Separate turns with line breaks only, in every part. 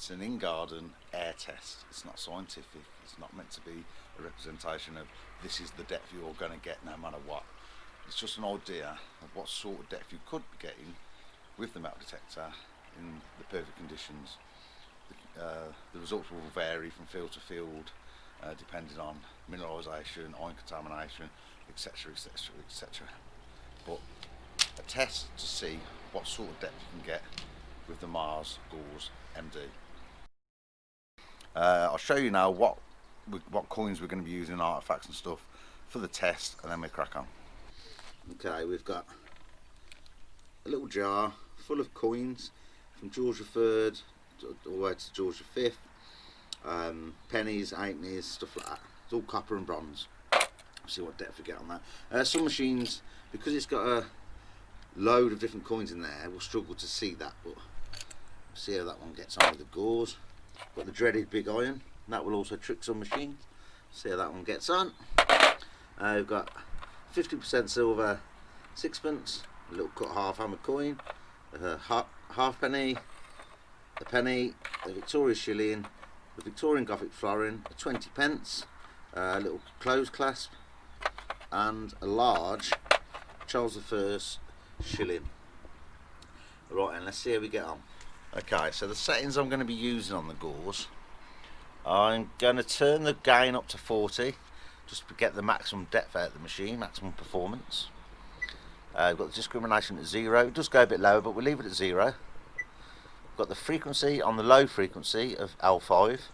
It's an in-garden air test. It's not scientific. It's not meant to be a representation of this is the depth you're going to get no matter what. It's just an idea of what sort of depth you could be getting with the metal detector in the perfect conditions. The results will vary from field to field depending on mineralisation, ion contamination, etc, etc, etc. But a test to see what sort of depth you can get with the Mars Gauss MD. I'll show you now what coins we're going to be using, artifacts and stuff for the test, and then we crack on. Okay, we've got a little jar full of coins from George III all the way to George V, pennies, halfpennies, stuff like that. It's all copper and bronze. See what depth we get on that. Some machines, because it's got a load of different coins in there, will struggle to see that, but see how that one gets on with the gauze. Got the dreaded big iron, that will also trick some machines. See how that one gets on. We've got 50% silver sixpence, a little cut half hammer coin, a halfpenny, a penny, a Victoria shilling, a Victorian Gothic florin, a 20 pence, a little closed clasp, and a large Charles I shilling. Right, and let's see how we get on. Okay, so the settings I'm going to be using on the gauze, I'm going to turn the gain up to 40 just to get the maximum depth out of the machine, maximum performance. We've got the discrimination at 0. It does go a bit lower, but we'll leave it at 0. We've got the frequency on the low frequency of L5.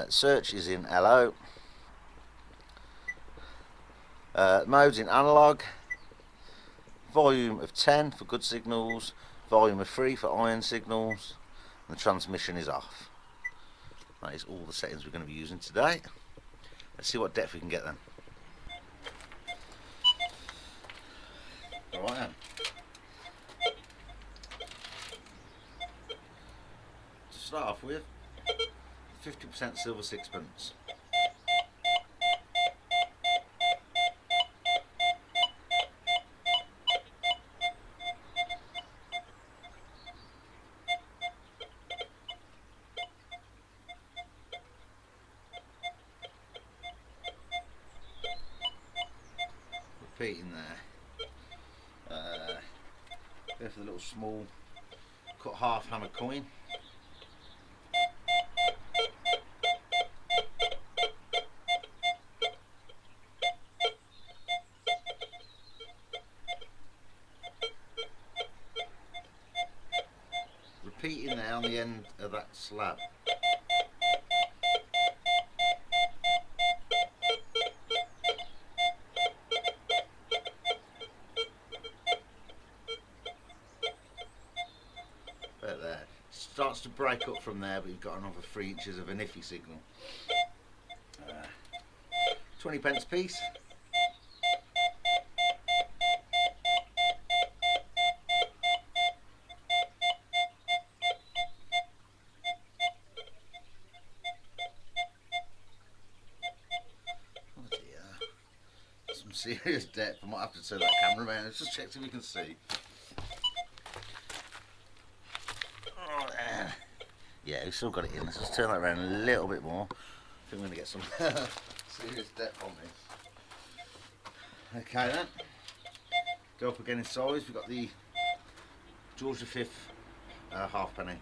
Search is in LO. Modes in analog. Volume of 10 for good signals. Volume of 3 for iron signals. And the transmission is off. That is all the settings we're going to be using today. Let's see what depth we can get then. Right then. To start off with, 50% silver sixpence. Repeating there. Go for the little small cut half hammer coin. Repeating there on the end of that slab. There. Starts to break up from there, but you've got another 3 inches of an iffy signal. 20 pence piece. Oh dear. Some serious depth. I might have to turn that camera around. Let's just check if we can see. Yeah, we've still got it in. Let's just turn that around a little bit more. I think we're going to get some serious depth on this. Okay then. Go up again in size. We've got the George V halfpenny.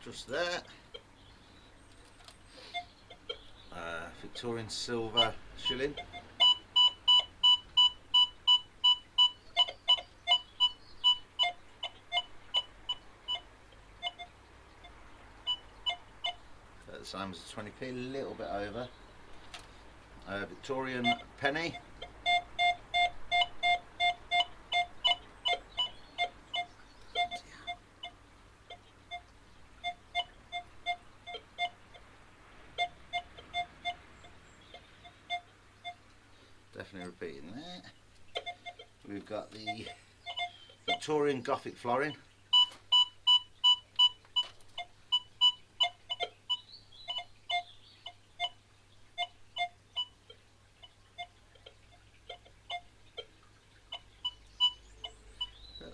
Just there. Victorian silver shilling. The same as a 20p, a little bit over. Victorian penny. Definitely repeating that. We've got the Victorian Gothic florin.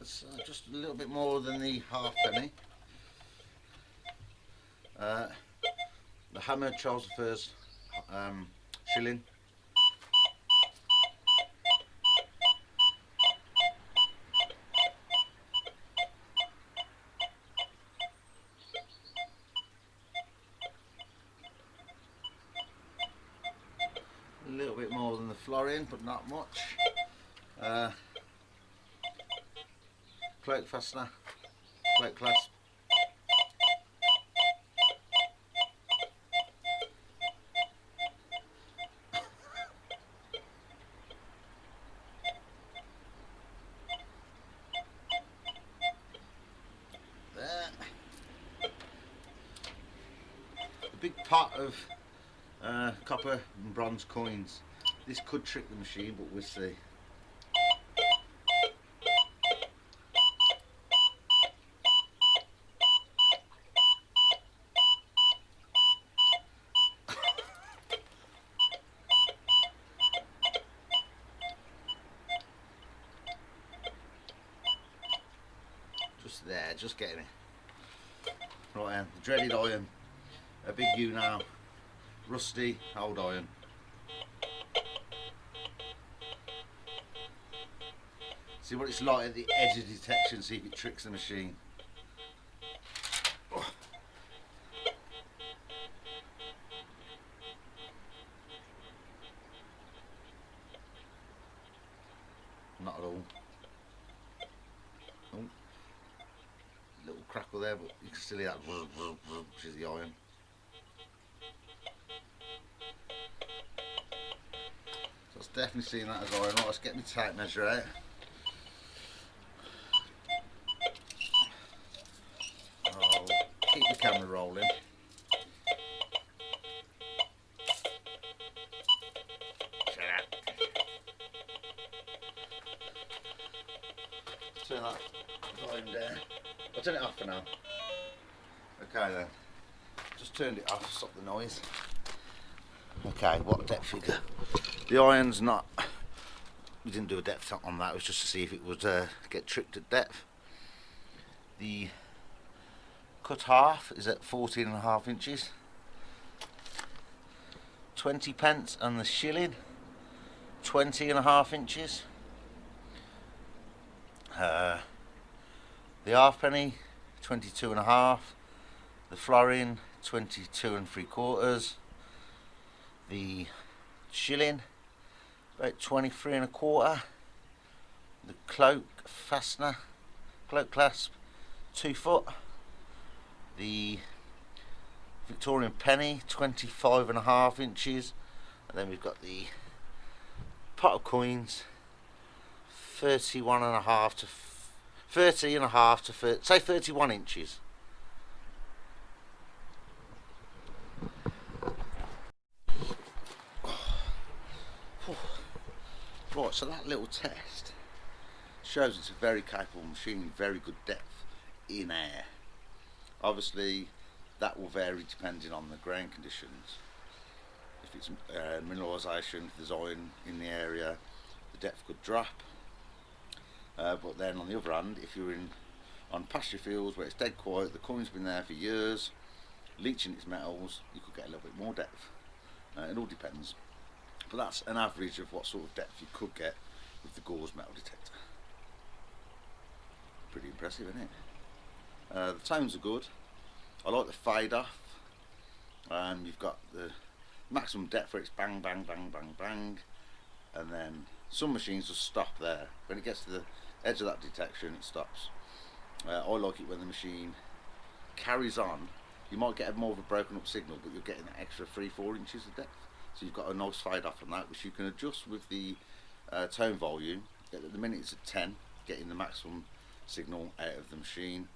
That's just a little bit more than the halfpenny. The hammer Charles I's shilling. A little bit more than the florin, but not much. Cloak fastener, cloak clasp. There. A big pot of copper and bronze coins. This could trick the machine, but we'll see. Just there, just getting it. Right then, the dreaded iron. A big U now. Rusty, old iron. See what it's like at the edge of detection, see if it tricks the machine. Oh. Not at all. Oh. Little crackle there, but you can still hear that, which is the iron. So it's definitely seeing that as iron. Right, let's get my tape measure out. I'll keep the camera rolling. Turn that volume down. I'll turn it off for now. Okay then. Just turned it off, stop the noise. Okay, what depth figure? The iron's not, we didn't do a depth on that, it was just to see if it would get tricked at depth. The cut half is at 14.5 inches. 20 pence and the shilling, 20.5 inches. The halfpenny, 22.5. The florin, 22.75. The shilling, about 23.25. The cloak fastener, cloak clasp, 2 foot. The Victorian penny, 25.5 inches. And then we've got the pot of coins, 31.5 to 30.5 to say 31 inches. Right, so that little test shows it's a very capable machine, very good depth in air. Obviously that will vary depending on the ground conditions. If it's mineralisation, if there's iron in the area, the depth could drop. But then on the other hand, if you're on pasture fields where it's dead quiet, the coin's been there for years, leaching its metals, you could get a little bit more depth. It all depends. But that's an average of what sort of depth you could get with the Gauss metal detector. Pretty impressive, isn't it? The tones are good. I like the fade off. You've got the maximum depth where it's bang, bang, bang, bang, bang. And then some machines just stop there. When it gets to the edge of that detection, it stops. I like it when the machine carries on. You might get more of a broken up signal, but you're getting an extra 3-4 inches of depth. So you've got a nice fade off from that, which you can adjust with the tone volume. At the minute it's at 10, getting the maximum signal out of the machine.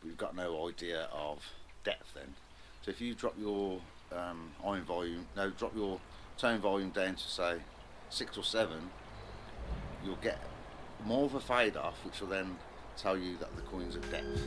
But you've got no idea of depth then. So if you drop your drop your tone volume down to say 6 or 7, you'll get more of a fade off, which will then tell you that the coin's at depth.